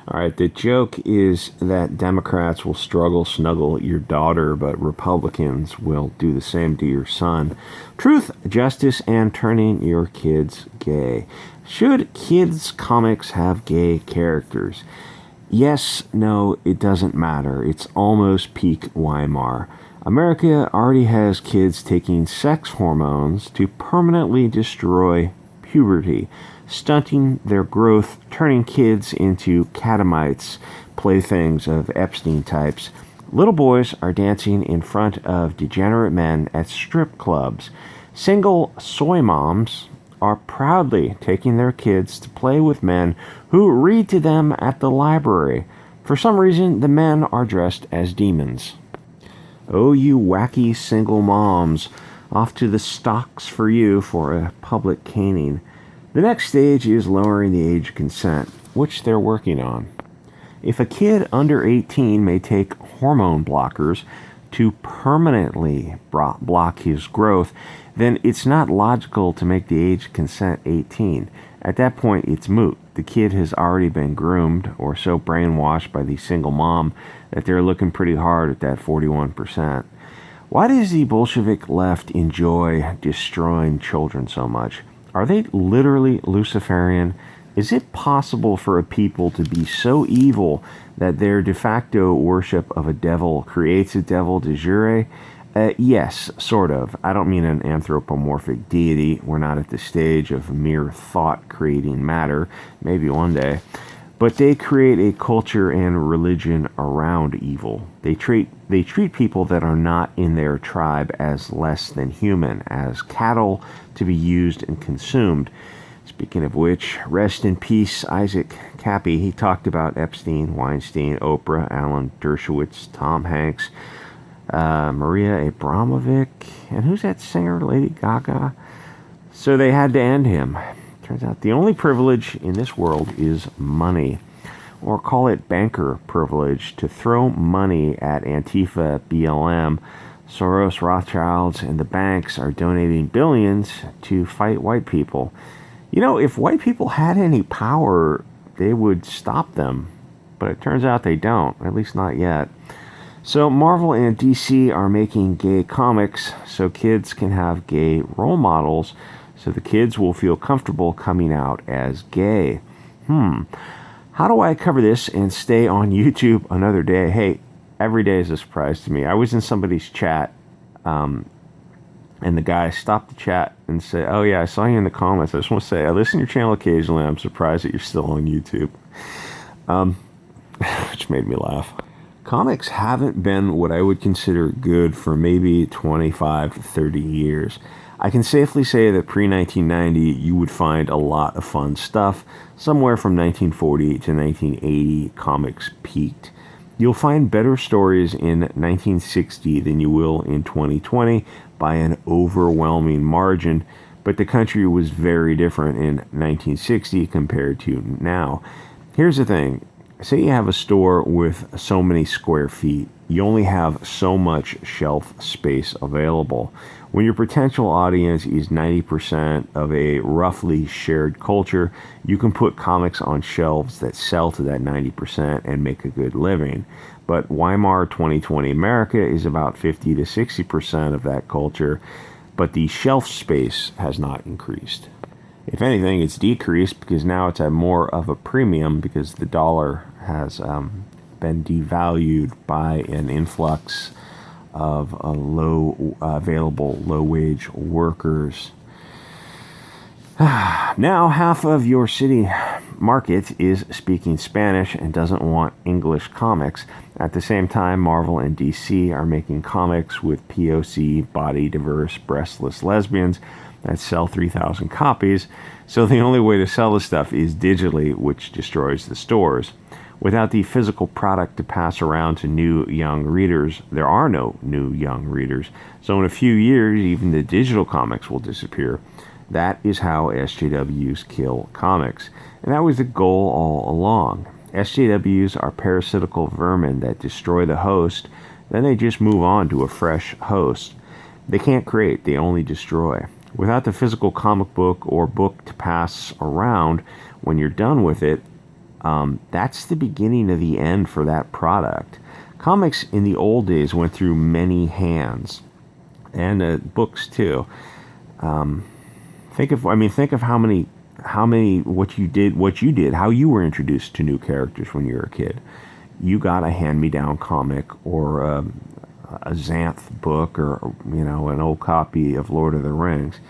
All right, the joke is that Democrats will snuggle your daughter, but Republicans will do the same to your son. Truth, justice, and turning your kids gay. Should kids' comics have gay characters? Yes, no, it doesn't matter. It's almost peak Weimar. America already has kids taking sex hormones to permanently destroy puberty, stunting their growth, turning kids into catamites, playthings of Epstein types. Little boys are dancing in front of degenerate men at strip clubs. Single soy moms are proudly taking their kids to play with men who read to them at the library. For some reason, the men are dressed as demons. Oh, you wacky single moms, off to the stocks for you for a public caning. The next stage is lowering the age of consent, which they're working on. If a kid under 18 may take hormone blockers to permanently block his growth, then it's not logical to make the age of consent 18. At that point, it's moot. The kid has already been groomed or so brainwashed by the single mom that they're looking pretty hard at that 41%. Why does the Bolshevik left enjoy destroying children so much? Are they literally Luciferian? Is it possible for a people to be so evil that their de facto worship of a devil creates a devil de jure? Yes, sort of. I don't mean an anthropomorphic deity. We're not at the stage of mere thought creating matter. Maybe one day. But they create a culture and religion around evil. They treat people that are not in their tribe as less than human, as cattle to be used and consumed. Speaking of which, rest in peace, Isaac Cappy. He talked about Epstein, Weinstein, Oprah, Alan Dershowitz, Tom Hanks, Maria Abramovic, and who's that singer, Lady Gaga? So they had to end him. Turns out the only privilege in this world is money, or call it banker privilege, to throw money at Antifa, BLM, Soros, Rothschilds, and the banks are donating billions to fight white people. You know, if white people had any power, they would stop them. But it turns out they don't, at least not yet. So Marvel and DC are making gay comics so kids can have gay role models, so the kids will feel comfortable coming out as gay. How do I cover this and stay on YouTube another day? Hey, every day is a surprise to me. I was in somebody's chat, and the guy stopped the chat and said, "Oh yeah, I saw you in the comments. I just want to say, I listen to your channel occasionally. I'm surprised that you're still on YouTube." Which made me laugh. Comics haven't been what I would consider good for maybe 25 to 30 years. I can safely say that pre-1990, you would find a lot of fun stuff. Somewhere from 1940 to 1980, comics peaked. You'll find better stories in 1960 than you will in 2020 by an overwhelming margin, but the country was very different in 1960 compared to now. Here's the thing. Say you have a store with so many square feet. You only have so much shelf space available. When your potential audience is 90% of a roughly shared culture, you can put comics on shelves that sell to that 90% and make a good living. But Weimar 2020 America is about 50 to 60% of that culture, but the shelf space has not increased. If anything, it's decreased because now it's at more of a premium because the dollar has been devalued by an influx of available low-wage workers. Now half of your city market is speaking Spanish and doesn't want English comics. At the same time, Marvel and DC are making comics with POC, body-diverse, breastless lesbians that sell 3,000 copies, so the only way to sell the stuff is digitally, which destroys the stores. Without the physical product to pass around to new young readers, there are no new young readers. So in a few years, even the digital comics will disappear. That is how SJWs kill comics. And that was the goal all along. SJWs are parasitical vermin that destroy the host, then they just move on to a fresh host. They can't create, they only destroy. Without the physical comic book or book to pass around, when you're done with it, That's the beginning of the end for that product. Comics in the old days went through many hands, and books too. Think of how many what you did, how you were introduced to new characters when you were a kid. You got a hand-me-down comic or a Xanth book or an old copy of Lord of the Rings.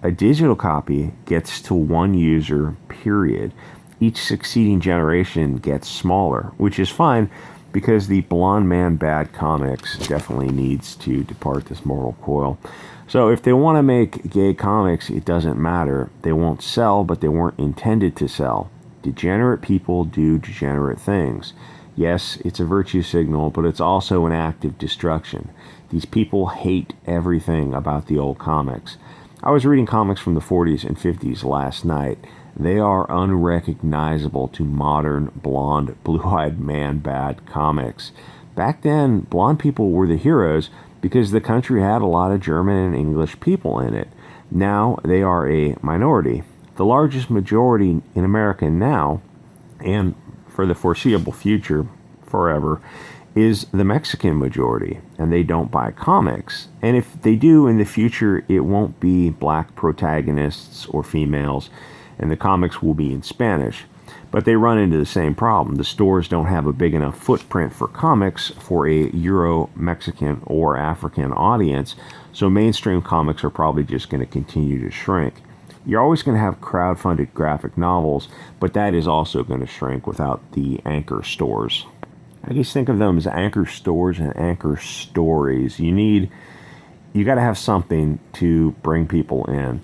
A digital copy gets to one user, period. Each succeeding generation gets smaller, which is fine because the Blonde Man Bad comics definitely needs to depart this mortal coil. So if they want to make gay comics, it doesn't matter. They won't sell, but they weren't intended to sell. Degenerate people do degenerate things. Yes, it's a virtue signal, but it's also an act of destruction. These people hate everything about the old comics. I was reading comics from the 40s and 50s last night. They are unrecognizable to modern, blonde, blue-eyed man-bad comics. Back then, blonde people were the heroes because the country had a lot of German and English people in it. Now, they are a minority. The largest majority in America now, and for the foreseeable future, forever, is the Mexican majority, and they don't buy comics. And if they do in the future, it won't be black protagonists or females, and the comics will be in Spanish. But they run into the same problem. The stores don't have a big enough footprint for comics for a Euro, Mexican, or African audience, so mainstream comics are probably just going to continue to shrink. You're always going to have crowd-funded graphic novels, but that is also going to shrink without the anchor stores. I just think of them as anchor stores and anchor stories. You got to have something to bring people in.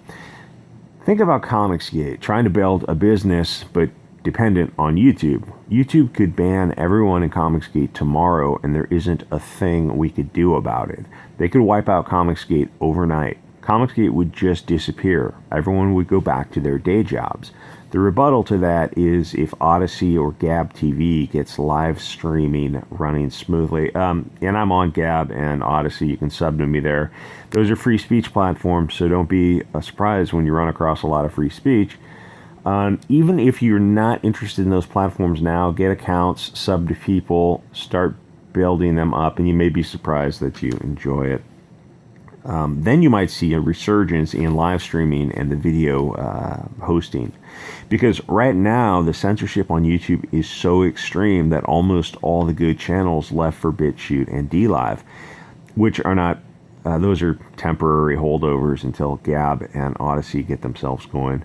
Think about Comicsgate, trying to build a business, but dependent on YouTube. YouTube could ban everyone in Comicsgate tomorrow, and there isn't a thing we could do about it. They could wipe out Comicsgate overnight. Comicsgate would just disappear. Everyone would go back to their day jobs. The rebuttal to that is if Odysee or Gab TV gets live streaming running smoothly. And I'm on Gab and Odysee. You can sub to me there. Those are free speech platforms, so don't be surprised when you run across a lot of free speech. Even if you're not interested in those platforms now, get accounts, sub to people, start building them up, and you may be surprised that you enjoy it. Then you might see a resurgence in live streaming and the video hosting. Because right now, the censorship on YouTube is so extreme that almost all the good channels left for chute and Dlive, which are not, those are temporary holdovers until Gab and Odysee get themselves going.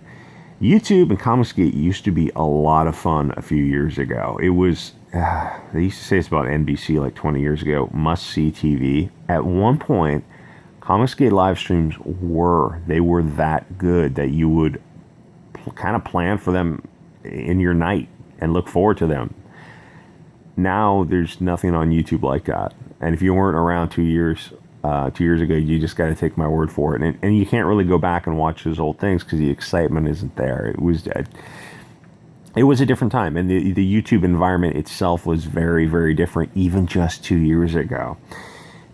YouTube and Comicsgate used to be a lot of fun a few years ago. It was, they used to say it's about NBC like 20 years ago, must-see TV. At one point, Comicsgate live streams were that good that you would kind of plan for them in your night and look forward to them. Now there's nothing on YouTube like that. And if you weren't around 2 years ago, you just got to take my word for it. And you can't really go back and watch those old things because the excitement isn't there. It was a different time. And the YouTube environment itself was very, very different even just 2 years ago.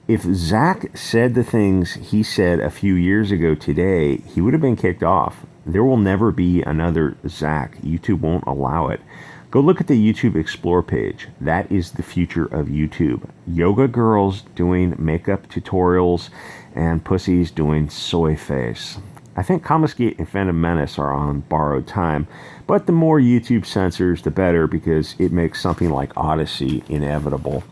If Zach said the things he said a few years ago today, he would have been kicked off. There will never be another Zach. YouTube won't allow it. Go look at the YouTube Explore page. That is the future of YouTube. Yoga girls doing makeup tutorials and pussies doing soy face. I think Comicsgate and Phantom Menace are on borrowed time, but the more YouTube censors, the better, because it makes something like Odysee inevitable.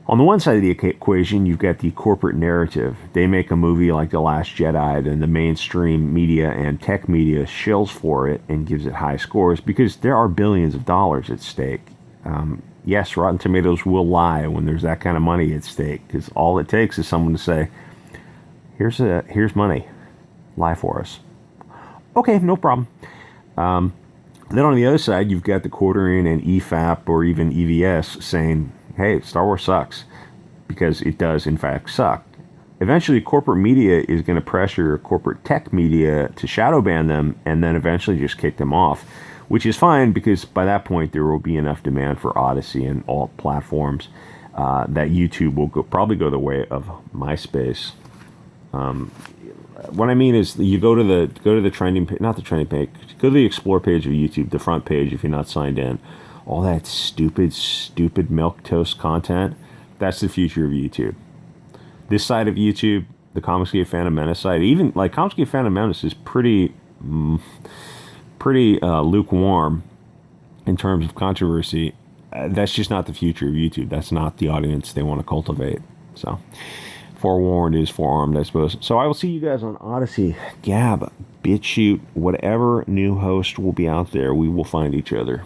On the one side of the equation, you've got the corporate narrative. They make a movie like The Last Jedi, then the mainstream media and tech media shills for it and gives it high scores because there are billions of dollars at stake. Yes, Rotten Tomatoes will lie when there's that kind of money at stake because all it takes is someone to say, here's money, lie for us. Okay, no problem. Then on the other side, you've got the quartering and EFAP or even EVS saying, hey, Star Wars sucks, because it does, in fact, suck. Eventually, corporate media is going to pressure corporate tech media to shadow ban them and then eventually just kick them off, which is fine because by that point, there will be enough demand for Odysee and alt platforms that YouTube will probably go the way of MySpace. What I mean is, you go to the trending page, not the trending page. Go to the explore page of YouTube, the front page. If you're not signed in, all that stupid milquetoast content. That's the future of YouTube. This side of YouTube, the Comicsgate Phantom Menace side, even like Comicsgate Phantom Menace is pretty lukewarm in terms of controversy. That's just not the future of YouTube. That's not the audience they want to cultivate. So, forewarned is forearmed, I suppose. So I will see you guys on Odysee, Gab, BitChute, whatever new host will be out there. We will find each other.